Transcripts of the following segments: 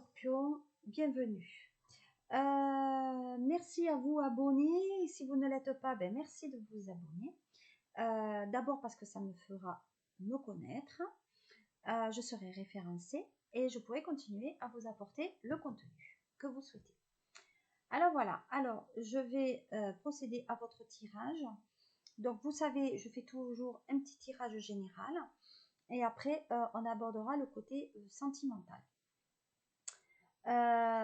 Scorpion, bienvenue. Merci à vous abonnés. Si vous ne l'êtes pas, ben merci de vous abonner. D'abord parce que ça me fera me connaître. Je serai référencée et je pourrai continuer à vous apporter le contenu que vous souhaitez. Alors voilà, alors je vais procéder à votre tirage. Donc vous savez, je fais toujours un petit tirage général et après on abordera le côté sentimental.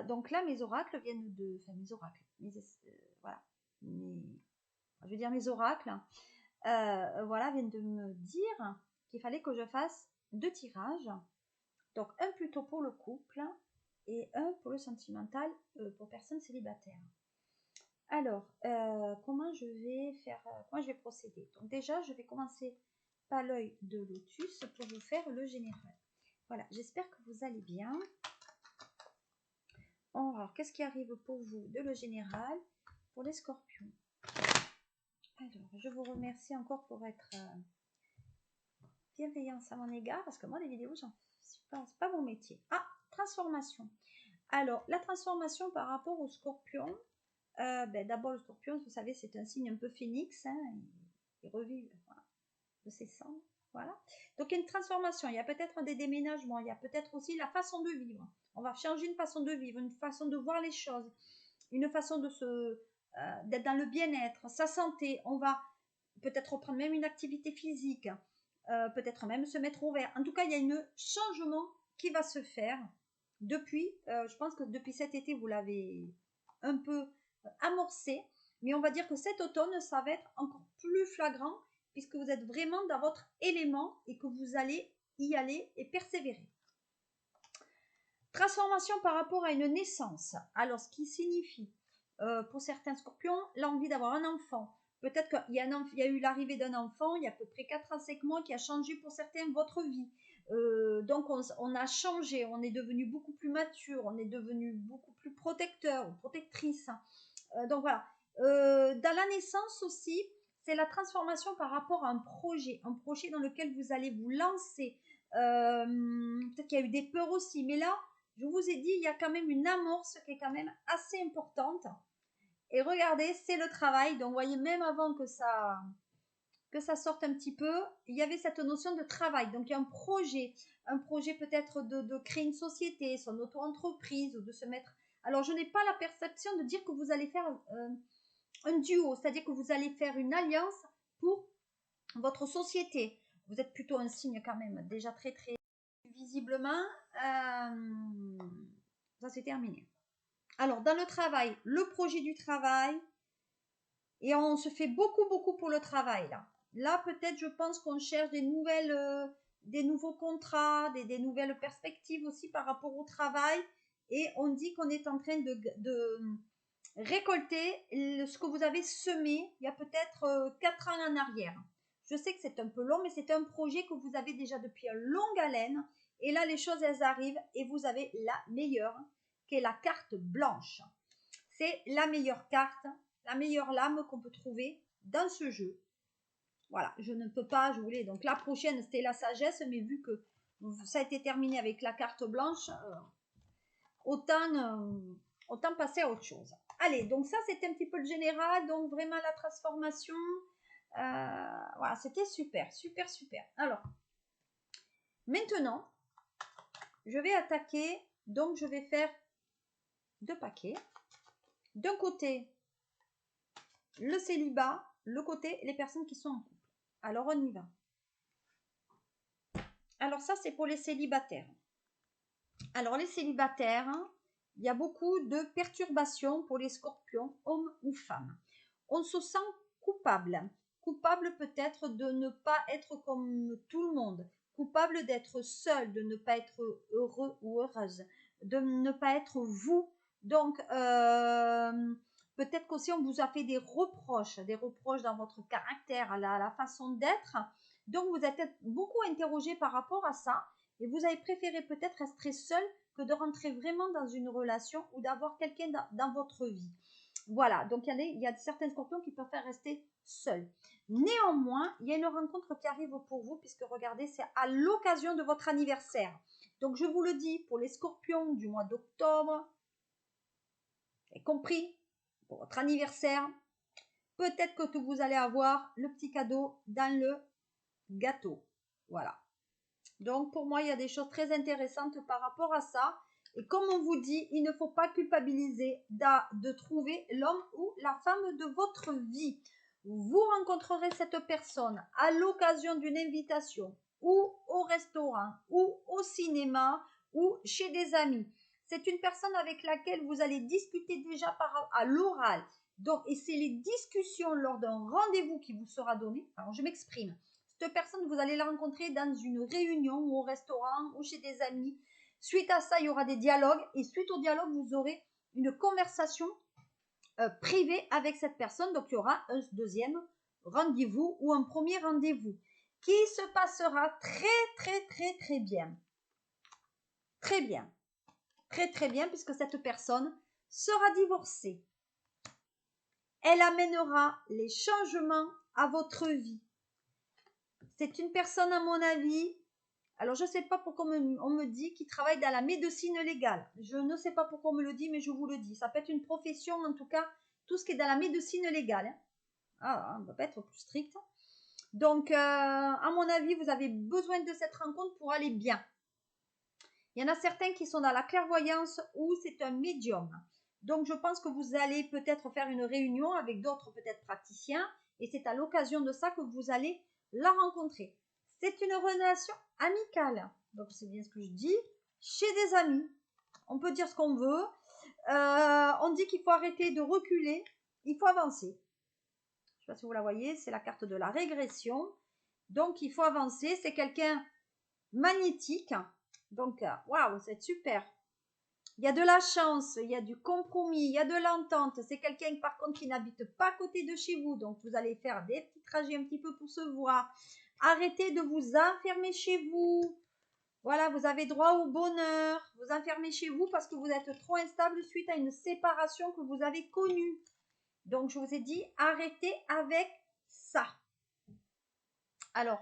Donc là, mes oracles viennent de... Enfin, mes oracles. Voilà. Je veux dire, mes oracles, voilà, viennent de me dire qu'il fallait que je fasse 2 tirages. Donc, un plutôt pour le couple et un pour le sentimental, pour personnes célibataires. Alors, comment je vais faire... comment je vais procéder? Donc déjà, je vais commencer par l'œil de lotus pour vous faire le général. Voilà, j'espère que vous allez bien. Alors, qu'est-ce qui arrive pour vous de le général pour les scorpions? Alors, je vous remercie encore pour être bienveillance à mon égard, parce que moi, les vidéos, c'est pas mon métier. Ah, transformation. Alors, la transformation par rapport au scorpion, d'abord, le scorpion, vous savez, c'est un signe un peu phénix, hein, il revit voilà, de ses cendres. Voilà. Donc, il y a une transformation. Il y a peut-être des déménagements. Il y a peut-être aussi la façon de vivre. On va changer une façon de vivre, une façon de voir les choses, une façon de d'être dans le bien-être, sa santé. On va peut-être reprendre même une activité physique, peut-être même se mettre au vert. En tout cas, il y a un changement qui va se faire depuis, je pense que depuis cet été, vous l'avez un peu amorcé. Mais on va dire que cet automne, ça va être encore plus flagrant puisque vous êtes vraiment dans votre élément et que vous allez y aller et persévérer. Transformation par rapport à une naissance. Alors, ce qui signifie, pour certains scorpions, l'envie d'avoir un enfant. Peut-être qu'il y a eu l'arrivée d'un enfant il y a à peu près 4 à 5 mois qui a changé pour certains votre vie. Donc, on a changé, on est devenu beaucoup plus mature, on est devenu beaucoup plus protecteur ou protectrice. Donc, voilà. Dans la naissance aussi, c'est la transformation par rapport à un projet dans lequel vous allez vous lancer. Peut-être qu'il y a eu des peurs aussi, mais là, je vous ai dit, il y a quand même une amorce qui est quand même assez importante. Et regardez, c'est le travail. Donc, vous voyez, même avant que ça sorte un petit peu, il y avait cette notion de travail. Donc, il y a un projet peut-être de créer une société, son auto-entreprise ou de se mettre... Alors, je n'ai pas la perception de dire que vous allez faire un duo, c'est-à-dire que vous allez faire une alliance pour votre société. Vous êtes plutôt un signe quand même déjà très très visiblement. Ça c'est terminé. Alors dans le travail, le projet du travail, et on se fait beaucoup pour le travail là. Là peut-être je pense qu'on cherche des nouveaux contrats, des nouvelles perspectives aussi par rapport au travail, et on dit qu'on est en train de récolter ce que vous avez semé il y a peut-être 4 ans en arrière. Je sais que c'est un peu long, mais c'est un projet que vous avez déjà depuis une longue haleine. Et là, les choses, elles arrivent et vous avez la meilleure, qui est la carte blanche. C'est la meilleure carte, la meilleure lame qu'on peut trouver dans ce jeu. Voilà, je ne peux pas, je voulais. Donc la prochaine, c'était la sagesse, mais vu que ça a été terminé avec la carte blanche, autant passer à autre chose. Allez, donc ça c'était un petit peu le général, donc vraiment la transformation, voilà, c'était super. Alors, maintenant, je vais attaquer, donc je vais faire 2 paquets. D'un côté, le célibat, le côté les personnes qui sont en couple. Alors, on y va. Alors ça, c'est pour les célibataires. Alors, les célibataires, il y a beaucoup de perturbations pour les scorpions, hommes ou femmes. On se sent coupable peut-être de ne pas être comme tout le monde, coupable d'être seul, de ne pas être heureux ou heureuse, de ne pas être vous. Donc, peut-être qu'aussi on vous a fait des reproches dans votre caractère, à la façon d'être. Donc, vous êtes beaucoup interrogé par rapport à ça et vous avez préféré peut-être rester seul que de rentrer vraiment dans une relation ou d'avoir quelqu'un dans votre vie. Voilà, donc il y a certains scorpions qui préfèrent rester seuls. Néanmoins, il y a une rencontre qui arrive pour vous, puisque regardez, c'est à l'occasion de votre anniversaire. Donc, je vous le dis, pour les scorpions du mois d'octobre, y compris pour votre anniversaire, peut-être que vous allez avoir le petit cadeau dans le gâteau. Voilà. Donc, pour moi, il y a des choses très intéressantes par rapport à ça. Et comme on vous dit, il ne faut pas culpabiliser de trouver l'homme ou la femme de votre vie. Vous rencontrerez cette personne à l'occasion d'une invitation ou au restaurant ou au cinéma ou chez des amis. C'est une personne avec laquelle vous allez discuter déjà à l'oral. Donc, et c'est les discussions lors d'un rendez-vous qui vous sera donné. Alors, je m'exprime. Cette personne, vous allez la rencontrer dans une réunion ou au restaurant ou chez des amis. Suite à ça, il y aura des dialogues et suite au dialogue, vous aurez une conversation privée avec cette personne. Donc, il y aura un deuxième rendez-vous ou un premier rendez-vous qui se passera très bien. Très bien. Très bien puisque cette personne sera divorcée. Elle amènera les changements à votre vie. C'est une personne, à mon avis, alors je ne sais pas pourquoi on me dit qu'il travaille dans la médecine légale. Je ne sais pas pourquoi on me le dit, mais je vous le dis. Ça peut être une profession, en tout cas, tout ce qui est dans la médecine légale. Ah, on ne va pas être plus strict. Donc, à mon avis, vous avez besoin de cette rencontre pour aller bien. Il y en a certains qui sont dans la clairvoyance ou c'est un médium. Donc, je pense que vous allez peut-être faire une réunion avec d'autres peut-être praticiens et c'est à l'occasion de ça que vous allez la rencontrer. C'est une relation amicale. Donc, c'est bien ce que je dis. Chez des amis. On peut dire ce qu'on veut. On dit qu'il faut arrêter de reculer. Il faut avancer. Je ne sais pas si vous la voyez. C'est la carte de la régression. Donc, il faut avancer. C'est quelqu'un magnétique. Donc, waouh, c'est super. Il y a de la chance, il y a du compromis, il y a de l'entente. C'est quelqu'un, par contre, qui n'habite pas à côté de chez vous. Donc, vous allez faire des petits trajets un petit peu pour se voir. Arrêtez de vous enfermer chez vous. Voilà, vous avez droit au bonheur. Vous enfermez chez vous parce que vous êtes trop instable suite à une séparation que vous avez connue. Donc, je vous ai dit, arrêtez avec ça. Alors,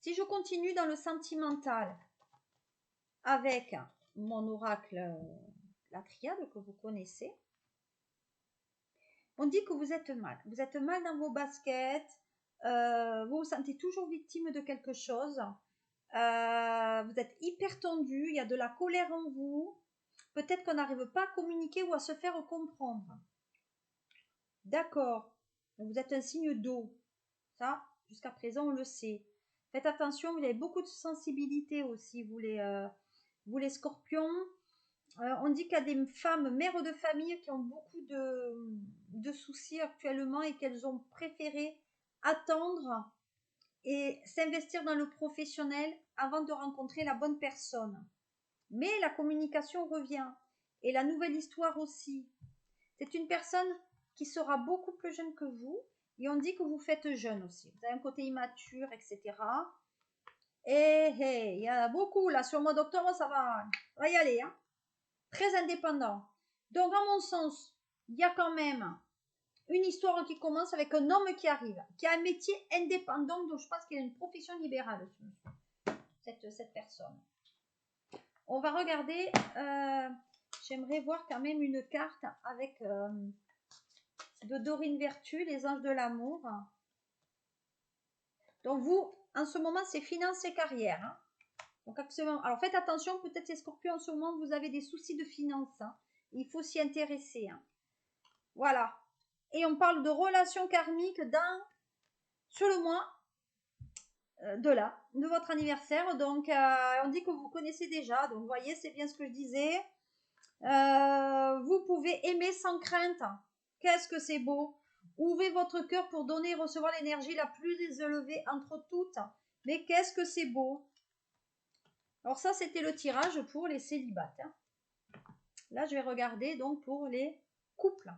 si je continue dans le sentimental avec mon oracle, la triade que vous connaissez, on dit que vous êtes mal. Vous êtes mal dans vos baskets, vous vous sentez toujours victime de quelque chose, vous êtes hyper tendu, il y a de la colère en vous, peut-être qu'on n'arrive pas à communiquer ou à se faire comprendre. D'accord, vous êtes un signe d'eau, ça, jusqu'à présent, on le sait. Faites attention, vous avez beaucoup de sensibilité aussi, vous les scorpions. On dit qu'il y a des femmes mères de famille qui ont beaucoup de soucis actuellement et qu'elles ont préféré attendre et s'investir dans le professionnel avant de rencontrer la bonne personne. Mais la communication revient et la nouvelle histoire aussi. C'est une personne qui sera beaucoup plus jeune que vous et on dit que vous faites jeune aussi. Vous avez un côté immature, etc. Et il y en a beaucoup là sur le mois d'octobre, ça va y aller, hein. Très indépendant. Donc, à mon sens, il y a quand même une histoire qui commence avec un homme qui arrive, qui a un métier indépendant, donc je pense qu'il a une profession libérale, cette personne. On va regarder, j'aimerais voir quand même une carte avec de Dorine Vertu, les anges de l'amour. Donc, vous, en ce moment, c'est finances et carrière. Hein. Donc, alors, faites attention, peut-être les scorpions, en ce moment, vous avez des soucis de finances. Hein. Il faut s'y intéresser. Hein. Voilà. Et on parle de relations karmiques sur le mois de votre anniversaire. Donc, on dit que vous connaissez déjà. Donc, vous voyez, c'est bien ce que je disais. Vous pouvez aimer sans crainte. Qu'est-ce que c'est beau. Ouvrez votre cœur pour donner et recevoir l'énergie la plus élevée entre toutes. Mais qu'est-ce que c'est beau. Alors ça, c'était le tirage pour les célibataires. Là, je vais regarder donc pour les couples.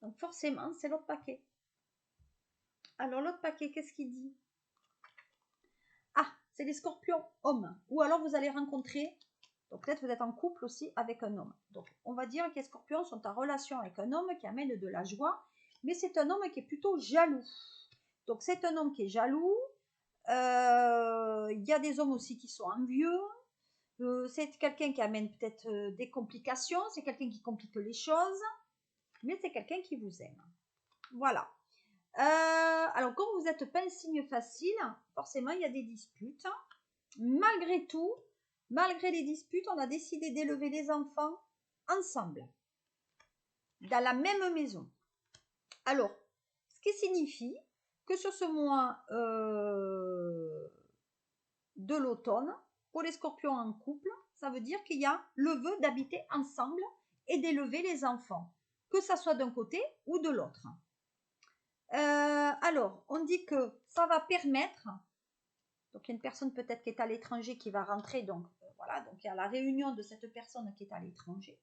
Donc forcément, c'est l'autre paquet. Alors l'autre paquet, qu'est-ce qu'il dit? Ah, c'est les scorpions hommes. Ou alors vous allez rencontrer, donc peut-être vous êtes en couple aussi avec un homme. Donc on va dire que les scorpions sont en relation avec un homme qui amène de la joie, mais c'est un homme qui est plutôt jaloux. Donc c'est un homme qui est jaloux. Il y a des hommes aussi qui sont envieux. C'est quelqu'un qui amène peut-être des complications, c'est quelqu'un qui complique les choses, mais c'est quelqu'un qui vous aime. Voilà. Alors, comme vous n'êtes pas un signe facile, forcément, il y a des disputes. Malgré tout, malgré les disputes, on a décidé d'élever les enfants ensemble, dans la même maison. Alors, ce qui signifie que sur ce mois de l'automne, pour les scorpions en couple, ça veut dire qu'il y a le vœu d'habiter ensemble et d'élever les enfants, que ça soit d'un côté ou de l'autre. Alors, on dit que ça va permettre, donc il y a une personne peut-être qui est à l'étranger qui va rentrer, donc voilà, donc il y a la réunion de cette personne qui est à l'étranger,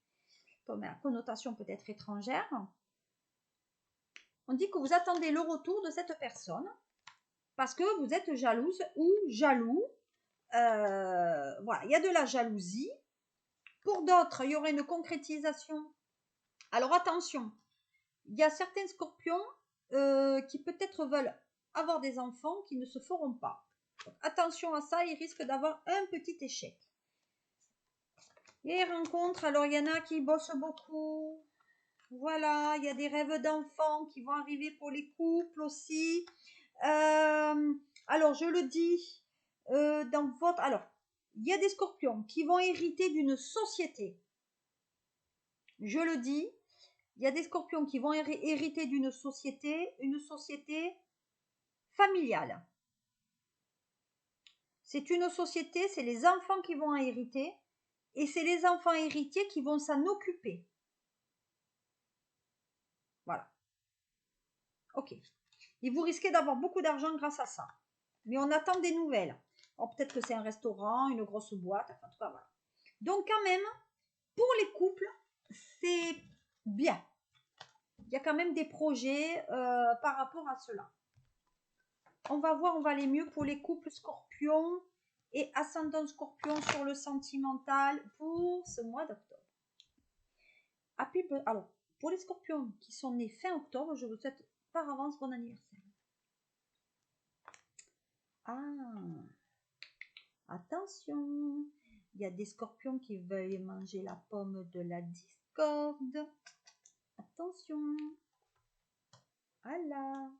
comme à connotation peut-être étrangère. On dit que vous attendez le retour de cette personne parce que vous êtes jalouse ou jaloux. Voilà, il y a de la jalousie. Pour d'autres, il y aurait une concrétisation. Alors attention, il y a certains scorpions qui peut-être veulent avoir des enfants qui ne se feront pas. Donc, attention à ça, ils risquent d'avoir un petit échec. Les rencontres, alors il y en a qui bossent beaucoup. Voilà, il y a des rêves d'enfants qui vont arriver pour les couples aussi. Alors je le dis, dans votre... Alors, il y a des scorpions qui vont hériter d'une société. Je le dis, il y a des scorpions qui vont hériter d'une société, une société familiale. C'est une société, c'est les enfants qui vont en hériter et c'est les enfants héritiers qui vont s'en occuper. Voilà. Ok. Et vous risquez d'avoir beaucoup d'argent grâce à ça. Mais on attend des nouvelles. Alors peut-être que c'est un restaurant, une grosse boîte, enfin en tout cas voilà. Donc quand même, pour les couples, c'est bien. Il y a quand même des projets par rapport à cela. On va voir, on va aller mieux pour les couples scorpions et ascendant scorpion sur le sentimental pour ce mois d'octobre. Alors, pour les scorpions qui sont nés fin octobre, je vous souhaite par avance bon anniversaire. Ah, attention, il y a des scorpions qui veulent manger la pomme de la discorde. Attention. Voilà.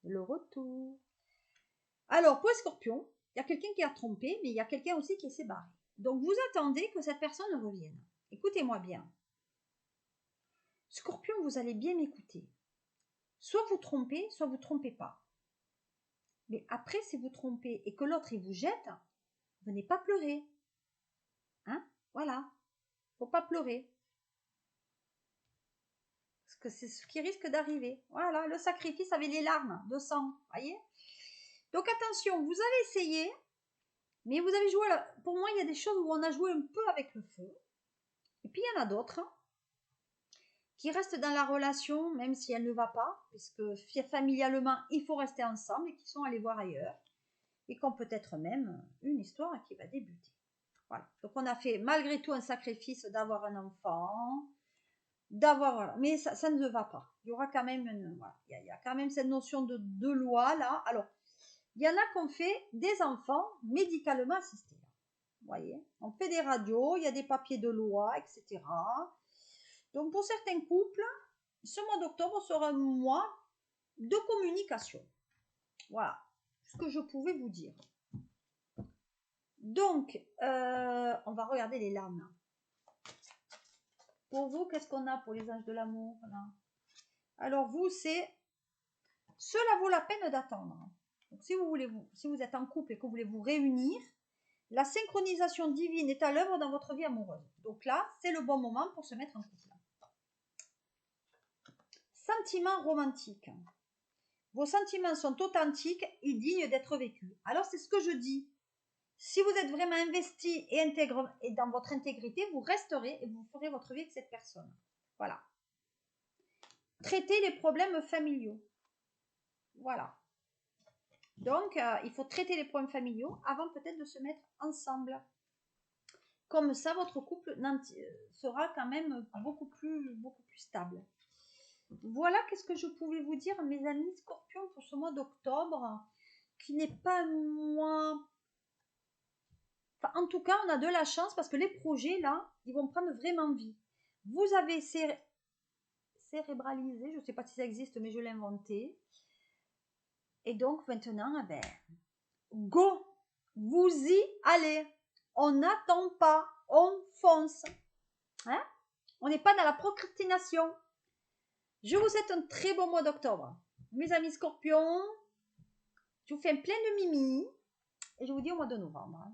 Le retour. Alors, pour les scorpions, il y a quelqu'un qui a trompé, mais il y a quelqu'un aussi qui s'est barré. Donc, vous attendez que cette personne revienne. Écoutez-moi bien. Scorpion, vous allez bien m'écouter. Soit vous trompez, soit vous trompez pas. Mais après, si vous trompez et que l'autre, il vous jette, venez pas pleurer. Hein? Voilà. Faut pas pleurer. Parce que c'est ce qui risque d'arriver. Voilà, le sacrifice avec les larmes de sang. Voyez? Donc attention, vous avez essayé, mais vous avez joué. Pour moi, il y a des choses où on a joué un peu avec le feu. Et puis il y en a d'autres qui restent dans la relation, même si elle ne va pas, puisque familialement, il faut rester ensemble et qui sont allés voir ailleurs. Et qui ont peut-être même une histoire qui va débuter. Voilà. Donc on a fait malgré tout un sacrifice d'avoir un enfant, voilà. Mais ça ne va pas. Il y aura quand même voilà. Il y a quand même cette notion de loi là. Alors, il y en a qui ont fait des enfants médicalement assistés. Vous voyez, on fait des radios, il y a des papiers de loi, etc. Donc pour certains couples, ce mois d'octobre sera un mois de communication. Voilà ce que je pouvais vous dire. Donc, on va regarder les lames. Pour vous, qu'est-ce qu'on a pour les anges de l'amour là? Alors vous, c'est cela vaut la peine d'attendre. Donc si vous êtes en couple et que vous voulez vous réunir, la synchronisation divine est à l'œuvre dans votre vie amoureuse. Donc là, c'est le bon moment pour se mettre en couple. Sentiments romantiques. Vos sentiments sont authentiques et dignes d'être vécus. Alors c'est ce que je dis. Si vous êtes vraiment investi et intègre et dans votre intégrité, vous resterez et vous ferez votre vie avec cette personne. Voilà. Traitez les problèmes familiaux. Voilà. Donc, il faut traiter les problèmes familiaux avant peut-être de se mettre ensemble. Comme ça, votre couple sera quand même beaucoup plus stable. Voilà qu'est-ce que je pouvais vous dire, mes amis scorpions, pour ce mois d'octobre, qui n'est pas un mois Enfin, en tout cas, on a de la chance parce que les projets, là, ils vont prendre vraiment vie. Vous avez cérébralisé, je ne sais pas si ça existe, mais je l'ai inventé. Et donc, maintenant, eh ben, go! Vous y allez! On n'attend pas, on fonce. Hein? On n'est pas dans la procrastination. Je vous souhaite un très bon mois d'octobre. Mes amis scorpions, je vous fais plein de mimi et je vous dis au mois de novembre.